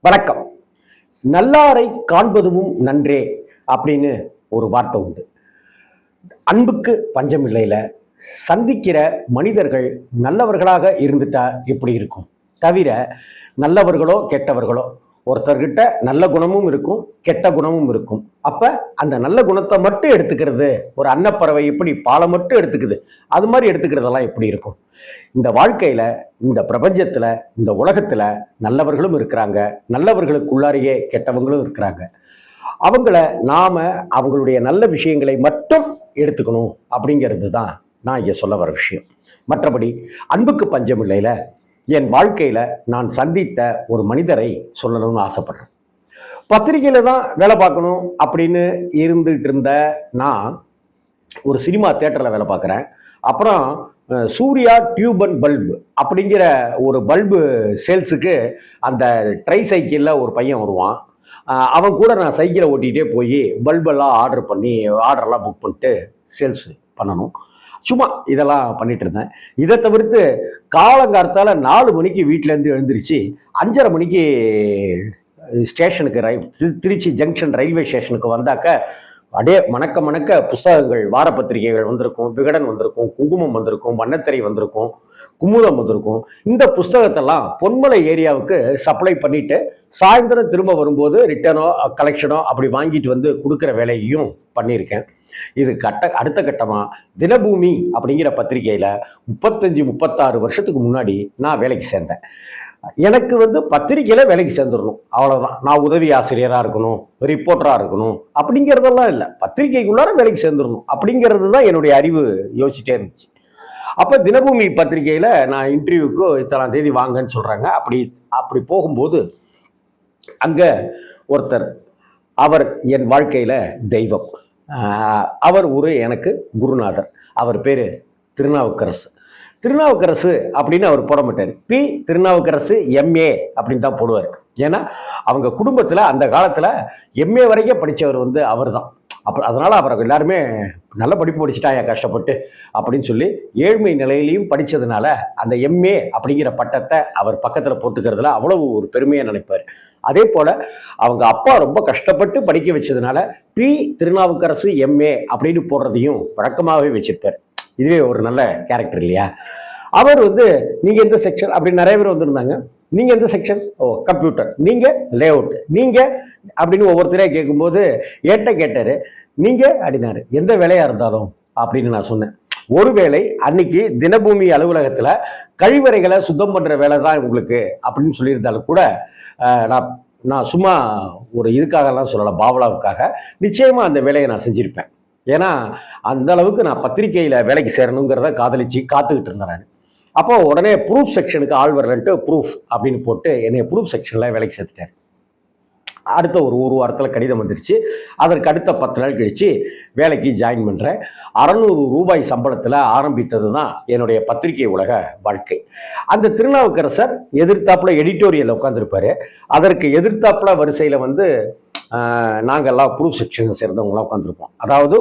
வணக்கம். நல்லாரை காண்பதும் நன்றே அப்படின்னு ஒரு வார்த்தை உண்டு. அன்புக்கு பஞ்சம் இல்லைல. சந்திக்கிற மனிதர்கள் நல்லவர்களாக இருந்துட்டா எப்படி இருக்கும்? தவிர நல்லவர்களோ கெட்டவர்களோ ஒருத்தர்கிட்ட நல்ல குணமும் இருக்கும், கெட்ட குணமும் இருக்கும். அப்ப அந்த நல்ல குணத்தை மட்டும் எடுத்துக்கிறது, ஒரு அன்னப்பறவை எப்படி பாலை மட்டும் எடுத்துக்குது, அது மாதிரி எடுத்துக்கிறதெல்லாம் எப்படி இருக்கும்? இந்த வாழ்க்கையில, இந்த பிரபஞ்சத்துல, இந்த உலகத்துல நல்லவர்களும் இருக்கிறாங்க, நல்லவர்களுக்குள்ளாரியே கெட்டவங்களும் இருக்கிறாங்க. அவங்கள நாம அவங்களுடைய நல்ல விஷயங்களை மட்டும் எடுத்துக்கணும் அப்படிங்கிறது தான் நான் இங்க சொல்ல வர விஷயம். மற்றபடி அன்புக்கு பஞ்சம் இல்லைல. என் வாழ்க்கையில நான் சந்தித்த ஒரு மனிதரை சொல்லணும்னு ஆசைப்படுறேன். பத்திரிகையில தான் வேலை பார்க்கணும் அப்படின்னு இருந்துட்டு இருந்த நான் ஒரு சினிமா தியேட்டர்ல வேலை பார்க்குறேன். அப்புறம் சூர்யா டியூப் அண்ட் பல்பு அப்படிங்கிற ஒரு பல்பு சேல்ஸுக்கு அந்த ட்ரை சைக்கிளில் ஒரு பையன் வருவான். அவன் கூட நான் சைக்கிளை ஓட்டிகிட்டே போய் பல்பெல்லாம் ஆர்டர்லாம் புக் பண்ணிட்டு சேல்ஸ் பண்ணணும். சும்மா இதெல்லாம் பண்ணிட்டு இருந்தேன். இதை தவிர்த்து காலங்காலத்தால் 4 மணிக்கு வீட்டிலேருந்து எழுந்திரிச்சு 5:30 மணிக்கு ஸ்டேஷனுக்கு திருச்சி ஜங்ஷன் ரயில்வே ஸ்டேஷனுக்கு வந்தாக்க அப்படியே மணக்க மணக்க புஸ்தகங்கள், வார பத்திரிகைகள் வந்திருக்கும், விகடன் வந்திருக்கும், குங்குமம் வந்திருக்கும், வண்ணத்திரை வந்திருக்கும், குமுதம் வந்திருக்கும். இந்த புஸ்தகத்தெல்லாம் பொன்மலை ஏரியாவுக்கு சப்ளை பண்ணிட்டு சாயந்தரம் திரும்ப வரும்போது ரிட்டர்னோ கலெக்ஷனோ அப்படி வாங்கிட்டு வந்து கொடுக்குற வேலையையும் பண்ணியிருக்கேன். இது அடுத்த கட்டமா தினபூமி அப்படிங்கிற பத்திரிகையில 35-36 வருஷத்துக்கு முன்னாடி நான் வேலைக்கு சேர்ந்தேன். எனக்கு பத்திரிகையில வேலைக்கு சேர்ந்துடணும், அவ்வளவுதான். நான் உதவி ஆசிரியரா இருக்கணும், ரிப்போர்ட்டரா இருக்கணும் அப்படிங்கிறதெல்லாம் இல்லை. பத்திரிகைக்குள்ளார வேலைக்கு சேர்ந்துடணும் அப்படிங்கிறது தான் என்னுடைய அறிவு யோசிச்சுட்டே இருந்துச்சு. அப்ப தினபூமி பத்திரிகையில நான் இன்டர்வியூக்கு இத்தனாம் தேதி வாங்கன்னு சொல்றாங்க. அப்படி போகும்போது அங்க ஒருத்தர், அவர் என் வாழ்க்கையில தெய்வம். அவர் எனக்கு குருநாதர். அவர் பேரு திருநாவுக்கரசு. திருநாவுக்கரசு அப்படின்னு அவர் போட மாட்டார். பி திருநாவுக்கரசு எம்ஏ அப்படின்னு தான் போடுவார். ஏன்னா அவங்க குடும்பத்தில் அந்த காலத்தில் எம்ஏ வரைக்கும் படித்தவர் அவர் தான். அதனால அவர் எல்லாருமே நல்ல படிப்பு படிச்சுட்டாங்க கஷ்டப்பட்டு அப்படின்னு சொல்லி ஏழ்மை நிலையிலையும் படித்ததுனால அந்த எம்ஏ அப்படிங்கிற பட்டத்தை அவர் பக்கத்தில் போட்டுக்கிறதுல அவ்வளவு ஒரு பெருமையாக நினைப்பார். அதே போல அவங்க அப்பா ரொம்ப கஷ்டப்பட்டு படிக்க வச்சதுனால பி திருநாவுக்கரசு எம்ஏ அப்படின்னு போடுறதையும் வழக்கமாகவே வச்சிருப்பார். இதுவே ஒரு நல்ல கேரக்டர் இல்லையா? அவர் நீங்க எந்த செக்ஷன் அப்படின்னு நிறைய பேர் வந்திருந்தாங்க. நீங்க எந்த செக்ஷன்? கம்ப்யூட்டர். நீங்க லேஅவுட். நீங்க அப்படின்னு ஒவ்வொருத்தரையா கேட்கும்போது ஏட்ட கேட்டாரு. நீங்க அப்படின்னாரு. எந்த வேலையா இருந்தாலும் அப்படின்னு நான் சொன்னேன். ஒருவேளை அன்னைக்கு தினபூமி அலுவலகத்துல கழிவறைகளை சுத்தம் பண்ற வேலை தான் உங்களுக்கு அப்படின்னு சொல்லியிருந்தாலும் கூட நான் சும்மா ஒரு இதுக்காகலாம் சொல்லலை, பாவலாவுக்காக நிச்சயமா அந்த வேலையை நான் செஞ்சிருப்பேன். ஏன்னா அந்த அளவுக்கு நான் பத்திரிகையில வேலைக்கு சேரணுங்கிறத காதலிச்சு காத்துக்கிட்டு இருந்தேன். அப்போ உடனே ப்ரூஃப் செக்ஷனுக்கு ஆள் வரலன்ட்டு ப்ரூஃப் அப்படின்னு போட்டு என்னை ப்ரூஃப் செக்ஷன்ல வேலைக்கு சேர்த்துட்டேன். அடுத்த ஒரு வாரத்தில் கடிதம் வந்துருச்சு. அதற்கு அடுத்த 10 நாள் கழிச்சு வேலைக்கு ஜாயின் பண்ணுறேன். 600 ரூபாய் சம்பளத்தில் ஆரம்பித்தது தான் என்னுடைய பத்திரிகை உலக வாழ்க்கை. அந்த திருநாவுக்கரசர் எதிர்த்தாப்புல எடிட்டோரியல் உட்காந்துருப்பாரு. அதற்கு எதிர்த்தாப்புல வரிசையில் நாங்கள்லாம் ப்ரூஃப் செக்ஷனை சேர்ந்தவங்களாம் உட்காந்துருப்போம். அதாவது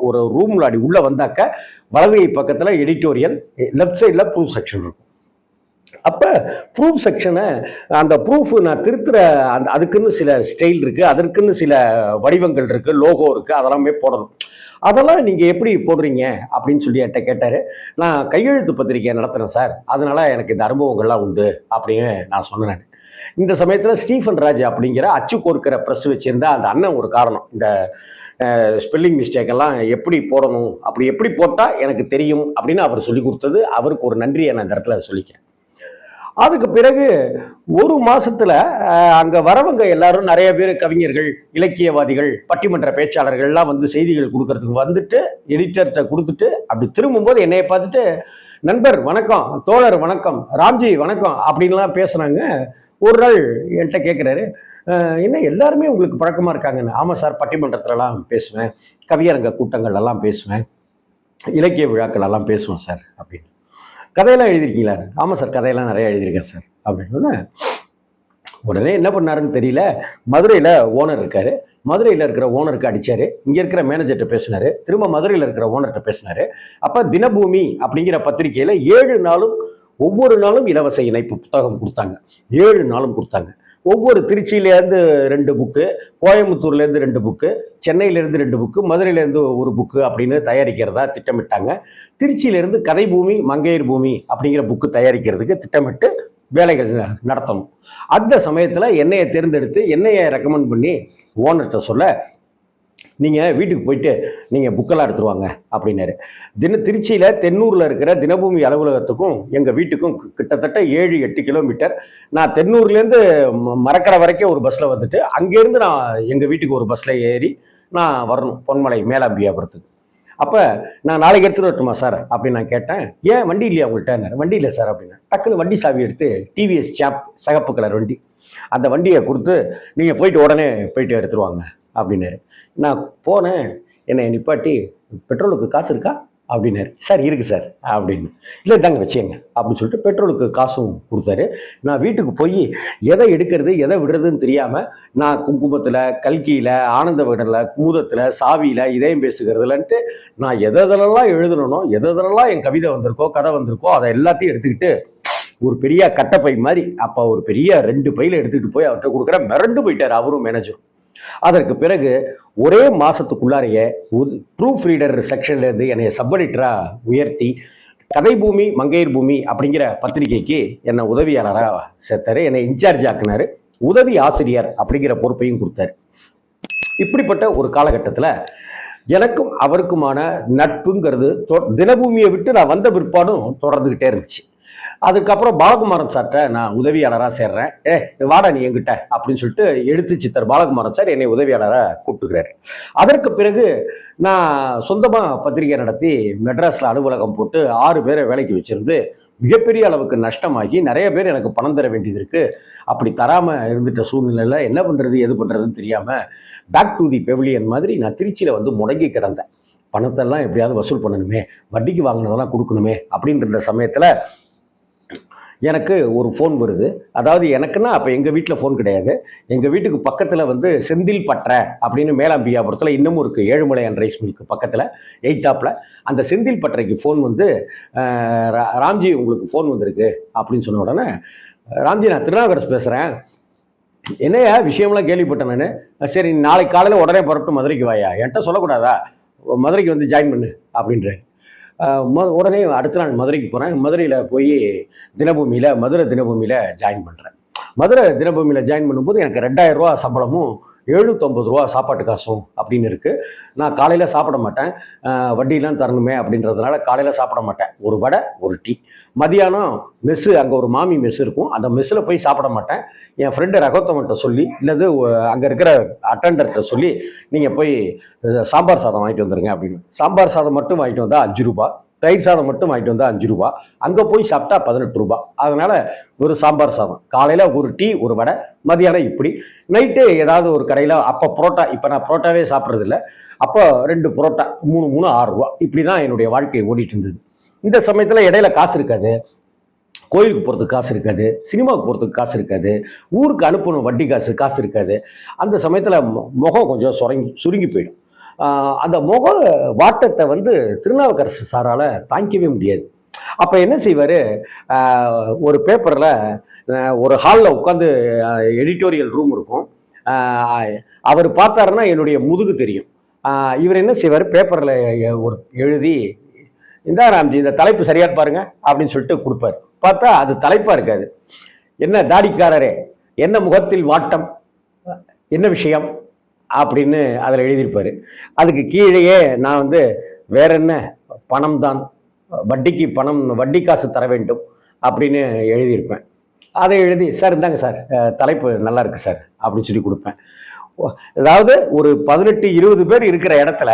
ஒரு ரூம்ல அடி உள்ளே வந்தாக்க வலது பக்கத்தில் எடிட்டோரியல், லெஃப்ட் சைடில் ப்ரூஃப் செக்ஷன் இருக்கும். அப்ப ப்ரூஃப் செக்ஷனை அந்த ப்ரூஃப் நான் திருத்துற அதுக்குன்னு சில ஸ்டைல் இருக்கு, அதற்குன்னு சில வடிவங்கள் இருக்கு, லோகோ இருக்கு, அதெல்லாமே போடணும். அதெல்லாம் நீங்க எப்படி போடுறீங்க அப்படின்னு சொல்லி என்கிட்ட கேட்டாரு. நான் கையெழுத்து பத்திரிகை நடத்துறேன் சார், அதனால எனக்கு இந்த அனுபவங்கள்லாம் உண்டு அப்படின்னு நான் சொன்னேன். இந்த சமயத்துல ஸ்டீஃபன் ராஜ் அப்படிங்கிற அச்சு கோர்க்கிற ப்ரெஸ் வச்சிருந்த அந்த அண்ணன் ஒரு காரணம், இந்த ஸ்பெல்லிங் மிஸ்டேக் எல்லாம் எப்படி போடணும், அப்படி எப்படி போட்டா எனக்கு தெரியும் அப்படின்னு அவர் சொல்லி கொடுத்தது, அவருக்கு ஒரு நன்றியை நான் இந்த இடத்துல சொல்லிக்கிறேன். அதுக்கு பிறகு ஒரு மாசத்துல அங்க வரவங்க எல்லாரும் நிறைய பேர் கவிஞர்கள், இலக்கியவாதிகள், பட்டிமன்ற பேச்சாளர்கள்லாம் செய்திகள் கொடுக்கறதுக்கு வந்துட்டு எடிட்டர்கிட்ட கொடுத்துட்டு அப்படி திரும்பும்போது என்னைய பார்த்துட்டு, நண்பர் வணக்கம், தோழர் வணக்கம், ராம்ஜி வணக்கம் அப்படின்லாம் பேசுனாங்க. ஒரு நாள் என்கிட்ட கேட்குறாரு, என்ன எல்லாருமே உங்களுக்கு பழக்கமா இருக்காங்கன்னு. ஆமாம் சார், பட்டிமன்றத்துலலாம் பேசுவேன், கவியரங்க கூட்டங்கள் எல்லாம் பேசுவேன், இலக்கிய விழாக்கள் எல்லாம் பேசுவேன் சார் அப்படின்னு. கதையெல்லாம் எழுதிருக்கீங்களா? ஆமாம் சார், கதையெல்லாம் நிறைய எழுதியிருக்கேன் சார் அப்படின்னு. உடனே என்ன பண்ணாருன்னு தெரியல, மதுரையில் ஓனர் இருக்காரு, மதுரையில் இருக்கிற ஓனருக்கு அடிச்சாரு, இங்கே இருக்கிற மேனேஜர்கிட்ட பேசினாரு, திரும்ப மதுரையில் இருக்கிற ஓனர்கிட்ட பேசினாரு. அப்போ தினபூமி அப்படிங்கிற பத்திரிகையில் 7 நாளும் ஒவ்வொரு நாளும் இலவச இணைப்பு புத்தகம் கொடுத்தாங்க. 7 நாளும் கொடுத்தாங்க. ஒவ்வொரு திருச்சியிலேருந்து 2 புக்கு, கோயம்புத்தூர்லேருந்து 2 புக்கு, சென்னையிலேருந்து 2 புக்கு, மதுரையிலேருந்து ஒரு புக்கு அப்படின்னு தயாரிக்கிறதா திட்டமிட்டாங்க. திருச்சியிலேருந்து கதை பூமி, மங்கையர் பூமி அப்படிங்கிற புக்கு தயாரிக்கிறதுக்கு திட்டமிட்டு வேலைகள் நடத்தணும். அந்த சமயத்தில் என்னையை தேர்ந்தெடுத்து என்னையை ரெக்கமெண்ட் பண்ணி ஓனர்கிட்ட சொல்ல, நீங்கள் வீட்டுக்கு போயிட்டு நீங்கள் புக்கெல்லாம் எடுத்துருவாங்க அப்படின்னாரு. திருச்சியில் தென்னூரில் இருக்கிற தினபூமி அலுவலகத்துக்கும் எங்கள் வீட்டுக்கும் கிட்டத்தட்ட 7-8 கிலோமீட்டர். நான் தென்னூர்லேருந்து மரக்கரை வரைக்கும் ஒரு பஸ்ஸில் வந்துட்டு அங்கேருந்து நான் எங்கள் வீட்டுக்கு ஒரு பஸ்ஸில் ஏறி நான் வரணும் பொன்மலை மேலாம்பியாபுரத்துக்கு. அப்போ நான் நாளைக்கு எடுத்துகிட்டு வரட்டுமா சார் அப்படின்னு நான் கேட்டேன். ஏன் வண்டி இல்லையா உங்கள்கிட்ட? வண்டி இல்லை சார் அப்படின்னா. டக்குன்னு வண்டி சாவி எடுத்து டிவிஎஸ் சாப் சிகப்பு கலர் வண்டி, அந்த வண்டியை கொடுத்து நீங்கள் போயிட்டு உடனே போயிட்டு எடுத்துருவாங்க அப்படின்னாரு. நான் போனேன். என்னை நிப்பாட்டி, பெட்ரோலுக்கு காசு இருக்கா அப்படின்னாரு. சார் இருக்கு சார் அப்படின்னு. இல்லை தாங்க வச்சுங்க அப்படின்னு சொல்லிட்டு பெட்ரோலுக்கு காசும் கொடுத்தாரு. நான் வீட்டுக்கு போய் எதை எடுக்கிறது எதை விடுறதுன்னு தெரியாமல் நான் குங்குமத்தில், கல்கியில், ஆனந்த விகடனில், குமுதத்தில், சாவியில், இதயம் பேசுகிறதுலன்ட்டு நான் எதெல்லாம் எழுதணும், எதெல்லாம் என் கவிதை வந்திருக்கோ கதை வந்திருக்கோ அதை எல்லாத்தையும் எடுத்துக்கிட்டு ஒரு பெரிய கட்டப்பை மாதிரி அப்போ ஒரு பெரிய 2 பையில எடுத்துக்கிட்டு போய் அவர்கிட்ட கொடுக்குற. மிரண்டு போயிட்டார் அவரும் மேனேஜரும். அதற்கு பிறகு ஒரே மாசத்துக்குள்ளாரையே ப்ரூஃப் ரீடர் செக்ஷன்ல இருந்து என்னை சப் எடிட்டரா உயர்த்தி கதை பூமி மங்கையர் பூமி அப்படிங்கிற பத்திரிகைக்கு என்னை உதவியாளராக சேர்த்தாரு. என்னை இன்சார்ஜ் ஆக்குனாரு. உதவி ஆசிரியர் அப்படிங்கிற பொறுப்பையும் கொடுத்தாரு. இப்படிப்பட்ட ஒரு காலகட்டத்தில் எனக்கும் அவருக்குமான நட்புங்கிறது தினபூமியை விட்டு நான் வந்த பிற்பாடும் தொடர்ந்துகிட்டே இருந்துச்சு. அதுக்கப்புறம் பாலகுமாரன் சார்கிட்ட நான் உதவியாளராக சேர்றேன். வாடா நீ என்கிட்ட அப்படின்னு சொல்லிட்டு எழுத்து சித்தர் பாலகுமாரன் சார் என்னை உதவியாளராக கூப்பிட்டுக்கிறாரு. அதற்கு பிறகு நான் சொந்தமாக பத்திரிகை நடத்தி மெட்ராஸில் அலுவலகம் போட்டு 6 பேரை வேலைக்கு வச்சிருந்து மிகப்பெரிய அளவுக்கு நஷ்டமாகி நிறைய பேர் எனக்கு பணம் தர வேண்டியது இருக்கு. அப்படி தராமல் இருந்துட்ட சூழ்நிலையில் என்ன பண்ணுறது எது பண்ணுறதுன்னு தெரியாமல் பேக் டு தி பெவிலியன் மாதிரி நான் திருச்சியில் வந்து முடங்கி கிடந்தேன். பணத்தெல்லாம் எப்படியாவது வசூல் பண்ணணுமே, வட்டிக்கு வாங்கினதெல்லாம் கொடுக்கணுமே அப்படின்ற சமயத்தில் எனக்கு ஒரு ஃபோன் வருது. அதாவது எனக்குன்னா அப்போ எங்கள் வீட்டில் ஃபோன் கிடையாது. எங்கள் வீட்டுக்கு பக்கத்தில் வந்து செந்தில் பற்ற அப்படின்னு மேலாம்பியாபுரத்தில் இன்னமும் இருக்குது, ஏழுமலை அண்ட் ரைஸ் மில்க்கு பக்கத்தில் எய்த்தாப்பில். அந்த செந்தில் பற்றைக்கு ஃபோன் வந்து, ராம்ஜி உங்களுக்கு ஃபோன் வந்திருக்கு அப்படின்னு சொன்ன உடனே, ராம்ஜி நான் திருநாவுக்கரசு பேசுகிறேன், என்னையா விஷயம்லாம் கேள்விப்பட்டேன் நான். சரி நாளைக்கு காலையில் உடனே புறப்பட்டு மதுரைக்கு வாயா, என்கிட்ட சொல்லக்கூடாதா, மதுரைக்கு வந்து ஜாயின் பண்ணு அப்படின்றேன். உடனே அடுத்த நாள் மதுரைக்கு போகிறேன். மதுரையில் போய் மதுரை தினபூமியில் ஜாயின் பண்ணுறேன். மதுரை தினபூமியில் ஜாயின் பண்ணும்போது எனக்கு 2000 ரூபா சம்பளமும் 750 ரூபா சாப்பாட்டு காசும் அப்படின்னு இருக்குது. நான் காலையில் சாப்பிட மாட்டேன், வட்டிலாம் தரணுமே அப்படின்றதுனால காலையில் சாப்பிட மாட்டேன். ஒரு வடை ஒரு டீ. மதியானம் மெஸ்ஸு, அங்கே ஒரு மாமி மெஸ் இருக்கும், அந்த மெஸ்ஸில் போய் சாப்பிட மாட்டேன். என் ஃப்ரெண்டு ரகோத்தமன்ட்ட சொல்லி இல்லது அங்கே இருக்கிற அட்டண்டர்கிட்ட சொல்லி நீங்கள் போய் சாம்பார் சாதம் வாங்கிட்டு வந்துடுங்க அப்படின்னு. சாம்பார் சாதம் மட்டும் வாங்கிட்டு வந்தால் 5 ரூபா, தயிர் சாதம் மட்டும் வாங்கிட்டு வந்தால் 5 ரூபா, அங்கே போய் சாப்பிட்டா 18 ரூபா. அதனால் ஒரு சாம்பார் சாதம், காலையில் ஒரு டீ ஒரு வடை, மதியானம் இப்படி. நைட்டு ஏதாவது ஒரு கடையில், அப்போ புரோட்டா, இப்போ நான் புரோட்டாவே சாப்பிட்றதில்ல, அப்போ 2 புரோட்டா 3 6 ரூபா. இப்படி தான் என்னுடைய வாழ்க்கை ஓடிட்டு இருந்தது. இந்த சமயத்தில் இடையில காசு இருக்காது, கோயிலுக்கு போகிறதுக்கு காசு இருக்காது, சினிமாவுக்கு போகிறதுக்கு காசு இருக்காது, ஊருக்கு அனுப்பணும் வட்டி காசு இருக்காது. அந்த சமயத்தில் முகம் கொஞ்சம் சுருங்கி போயிடும். அந்த முக வாட்டத்தை வந்து திருநாவுக்கரசு சாரால் தாங்கிக்கவே முடியாது. அப்போ என்ன செய்வார், ஒரு பேப்பரில் ஒரு ஹாலில் உட்காந்து எடிட்டோரியல் ரூம் இருக்கும், அவர் பார்த்தாருன்னா என்னுடைய முதுகு தெரியும். இவர் என்ன செய்வார், பேப்பரில் ஒரு எழுதி, இந்தா ராம்ஜி இந்த தலைப்பு சரியாக பாருங்க அப்படின்னு சொல்லிட்டு கொடுப்பார். பார்த்தா அது தலைப்பாக இருக்காது. என்ன தாடிக்காரரே, என்ன முகத்தில் வாட்டம், என்ன விஷயம் அப்படின்னு அதில் எழுதியிருப்பார். அதுக்கு கீழேயே நான் வந்து வேற என்ன, பணம் தான், வட்டிக்கு பணம், வட்டி காசு தர வேண்டும் அப்படின்னு எழுதியிருப்பேன். அதை எழுதி, சார் இந்தாங்க சார் தலைப்பு நல்லா இருக்கு சார் அப்படின்னு சொல்லி கொடுப்பேன். அதாவது ஒரு 18-20 பேர் இருக்கிற இடத்துல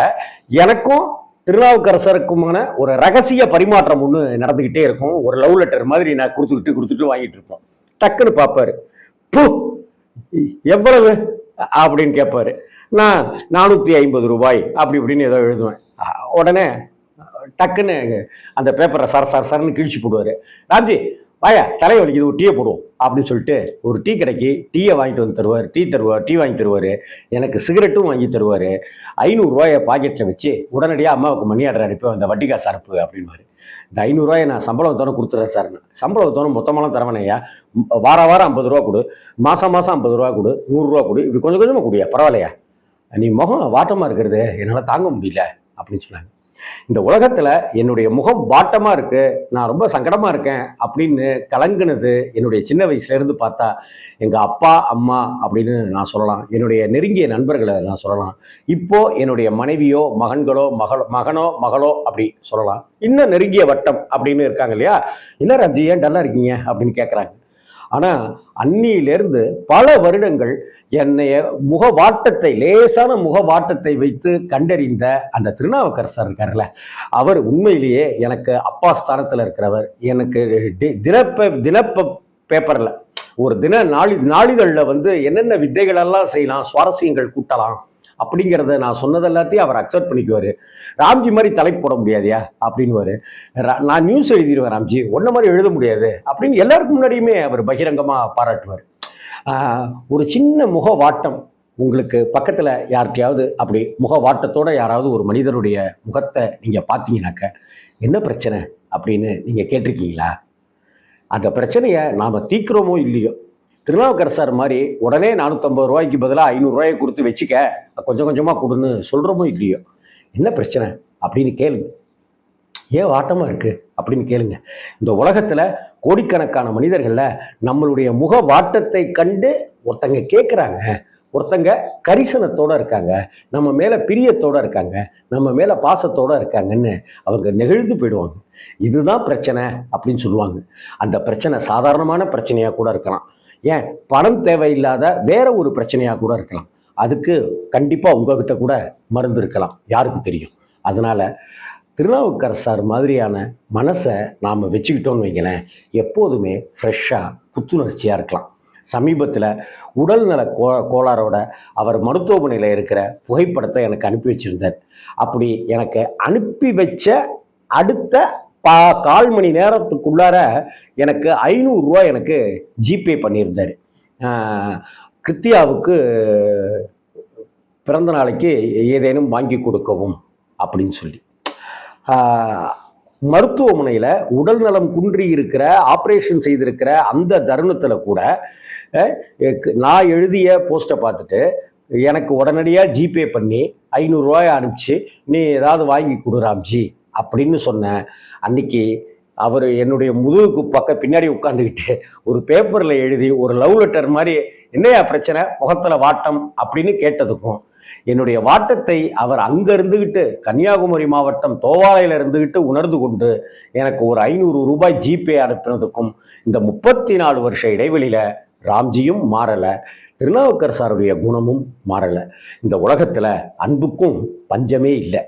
எனக்கும் திருநாவுக்கரசருக்குமான ஒரு ரகசிய பரிமாற்றம் ஒன்று நடந்துக்கிட்டே இருக்கும். ஒரு லவ் லெட்டர் மாதிரி நான் கொடுத்துட்டு வாங்கிட்டு இருப்போம். டக்குன்னு பார்ப்பாரு, எவ்வளவு அப்படின்னு கேட்பாரு. நான் 450 ரூபாய் அப்படி இப்படின்னு ஏதோ எழுதுவேன். உடனே டக்குன்னு அந்த பேப்பரை சரன்னு கிழிச்சு போடுவார். ராம்ஜி வாயா, தலை வலிக்குது, ஒரு டீயை போடுவோம் அப்படின்னு சொல்லிட்டு ஒரு டீ கடைக்கு டீயை வாங்கிட்டு வந்து தருவார். டீ வாங்கி தருவார். எனக்கு சிகரெட்டும் வாங்கி தருவார். 500 ரூபாயை பாக்கெட்டில் வச்சு உடனடியாக அம்மாவுக்கு மணி ஆர்டர் அனுப்பி அந்த வட்டி காசு அனுப்பு அப்படின்வாரு. இந்த 500 நான் சம்பளம் தோணை கொடுத்துறேன் சார். சம்பளம் தோணை மொத்தமாலாம் தரவேனையா, வாரம் வாரம் 50 ரூபா கொடு, மாதம் மாதம் 50 ரூபா கொடு, 100 ரூபா கொடு, இப்படி கொஞ்சம் கொஞ்சமாக கூடியா பரவாயில்லையா, நீ முகம் வாட்டமாக இருக்கிறது என்னால் தாங்க முடியல அப்படின்னு சொன்னாங்க. இந்த உலகத்துல என்னுடைய முகம் வாட்டமா இருக்கு, நான் ரொம்ப சங்கடமா இருக்கேன் அப்படின்னு கலங்குனது என்னுடைய சின்ன வயசுல இருந்து பார்த்தா எங்க அப்பா அம்மா அப்படின்னு நான் சொல்லலாம், என்னுடைய நெருங்கிய நண்பர்களை நான் சொல்லலாம், இப்போ என்னுடைய மனைவியோ மகன்களோ மகனோ மகளோ அப்படி சொல்லலாம், இன்னும் நெருங்கிய வட்டம் அப்படின்னு இருக்காங்க இல்லையா. என்ன ராம்ஜி ஏன் டல்லா இருக்கீங்க அப்படின்னு கேட்குறாங்க. ஆனால் அன்னியிலிருந்து பல வருடங்கள் என்னைய முகவாட்டத்தை, லேசான முகவாட்டத்தை வைத்து கண்டறிந்த அந்த திருநாவுக்கரசர் இருக்கார்ல, அவர் உண்மையிலேயே எனக்கு அப்பா ஸ்தானத்தில் இருக்கிறவர். எனக்கு தினப்ப பேப்பரில் ஒரு நாளிதழில் வந்து என்னென்ன வித்தைகளெல்லாம் செய்யலாம், சுவாரஸ்யங்கள் கூட்டலாம் அப்படிங்கிறத நான் சொன்னது எல்லாத்தையும் அவர் அக்செப்ட் பண்ணிக்குவார். ராம்ஜி மாதிரி தலைப்பு போட முடியாதியா அப்படின்னுவார். நான் நியூஸ் எழுதிடுவேன் ராம்ஜி, ஒன்றை மாதிரி எழுத முடியாது அப்படின்னு எல்லாருக்கும் முன்னாடியுமே அவர் பகிரங்கமாக பாராட்டுவார். ஒரு சின்ன முக வாட்டம் உங்களுக்கு பக்கத்தில் யார்கிட்டையாவது அப்படி முக வாட்டத்தோட யாராவது ஒரு மனிதனுடைய முகத்தை நீங்கள் பார்த்தீங்கன்னாக்க என்ன பிரச்சனை அப்படின்னு நீங்கள் கேட்டிருக்கீங்களா? அந்த பிரச்சனையை நாம் தீர்க்கிறோமோ இல்லையோ, திருநாவுக்கரசர் மாதிரி உடனே 450 ரூபாய்க்கு பதிலாக 500 ரூபாயை கொடுத்து வச்சுக்க, கொஞ்சம் கொஞ்சமாக கொடுன்னு சொல்கிறோமோ இல்லையோ, என்ன பிரச்சனை அப்படின்னு கேளுங்க. ஏன் வாட்டமாக இருக்குது அப்படின்னு கேளுங்க. இந்த உலகத்தில் கோடிக்கணக்கான மனிதர்களில் நம்மளுடைய முக வாட்டத்தை கண்டு ஒருத்தங்க கேட்குறாங்க, ஒருத்தங்க கரிசனத்தோடு இருக்காங்க, நம்ம மேலே பிரியத்தோடு இருக்காங்க, நம்ம மேலே பாசத்தோடு இருக்காங்கன்னு அவங்க நெகிழ்ந்து போயிடுவாங்க. இதுதான் பிரச்சனை அப்படின்னு சொல்லுவாங்க. அந்த பிரச்சனை சாதாரணமான பிரச்சனையாக கூட இருக்கலாம், ஏன் பணம் தேவையில்லாத வேற ஒரு பிரச்சனையாக கூட இருக்கலாம். அதுக்கு கண்டிப்பாக உங்ககிட்ட கூட மருந்து இருக்கலாம், யாருக்கு தெரியும். அதனால திருநாவுக்கரசர் மாதிரியான மனசை நாம் வச்சுக்கிட்டோன்னு வைங்களேன், எப்போதுமே ஃப்ரெஷ்ஷாக புத்துணர்ச்சியாக இருக்கலாம். சமீபத்தில் உடல்நல கோளாறோட அவர் மருத்துவமனையில் இருக்கிற புகைப்படத்தை எனக்கு அனுப்பி வச்சுருந்தார். அப்படி எனக்கு அனுப்பி வச்ச அடுத்த 1/4 மணி நேரத்துக்குள்ளார எனக்கு 500 ரூபா எனக்கு ஜிபே பண்ணியிருந்தார். கிருத்தியாவுக்கு பிறந்த நாளைக்கு ஏதேனும் வாங்கி கொடுக்கவும் அப்படின்னு சொல்லி. மருத்துவமனையில் உடல் நலம் குன்றி இருக்கிற, ஆப்ரேஷன் செய்திருக்கிற அந்த தருணத்தில் கூட நான் எழுதிய போஸ்ட்டை பார்த்துட்டு எனக்கு உடனடியாக ஜிபே பண்ணி 500 ரூபாயை அனுப்பிச்சு நீ ஏதாவது வாங்கி கொடு ராம்ஜி அப்படின்னு சொன்னேன். அன்னைக்கு அவர் என்னுடைய முதுகுக்கு பின்னாடி உட்காந்துக்கிட்டு ஒரு பேப்பரில் எழுதி ஒரு லவ் லெட்டர் மாதிரி என்னையா பிரச்சனை முகத்தில் வாட்டம் அப்படின்னு கேட்டதுக்கும், என்னுடைய வாட்டத்தை அவர் அங்கே இருந்துக்கிட்டு கன்னியாகுமரி மாவட்டம் தோவாளையில் இருந்துக்கிட்டு உணர்ந்து கொண்டு எனக்கு ஒரு 500 ரூபாய் ஜிபே அனுப்பினதுக்கும் இந்த 34 வருஷ இடைவெளியில் ராம்ஜியும் மாறலை, திருநாவுக்கரசருடைய குணமும் மாறலை. இந்த உலகத்தில் அன்புக்கும் பஞ்சமே இல்லை.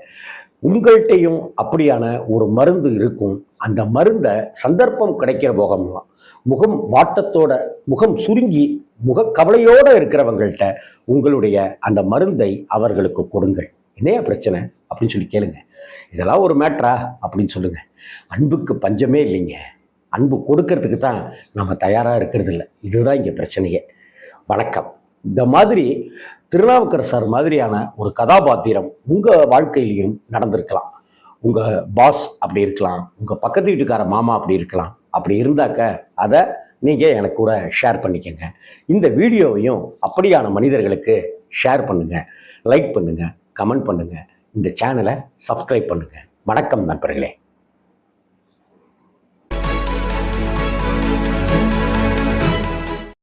உங்கள்கிட்டையும் அப்படியான ஒரு மருந்து இருக்கும். அந்த மருந்தை சந்தர்ப்பம் கிடைக்கிற போகலாம் முகம் வாட்டத்தோட, முகம் சுருங்கி முகக்கவலையோடு இருக்கிறவங்கள்ட்ட உங்களுடைய அந்த மருந்தை அவர்களுக்கு கொடுங்கள். என்னையா பிரச்சனை அப்படின்னு சொல்லி கேளுங்க. இதெல்லாம் ஒரு மேட்ரா அப்படின்னு சொல்லுங்க. அன்புக்கு பஞ்சமே இல்லைங்க. அன்பு கொடுக்கறதுக்கு தான் நம்ம தயாராக இருக்கிறது இல்லை. இதுதான் இங்கே பிரச்சனையே. வணக்கம். இந்த மாதிரி திருநாவுக்கரசர் மாதிரியான ஒரு கதாபாத்திரம் உங்கள் வாழ்க்கையிலையும் நடந்திருக்கலாம். உங்கள் பாஸ் அப்படி இருக்கலாம், உங்கள் பக்கத்து வீட்டுக்கார மாமா அப்படி இருக்கலாம். அப்படி இருந்தாக்க அதை நீங்கள் எனக்கு கூட ஷேர் பண்ணிக்கங்க. இந்த வீடியோவையும் அப்படியான மனிதர்களுக்கு ஷேர் பண்ணுங்கள், லைக் பண்ணுங்கள், கமெண்ட் பண்ணுங்கள், இந்த சேனலை சப்ஸ்கிரைப் பண்ணுங்கள். வணக்கம் நண்பர்களே.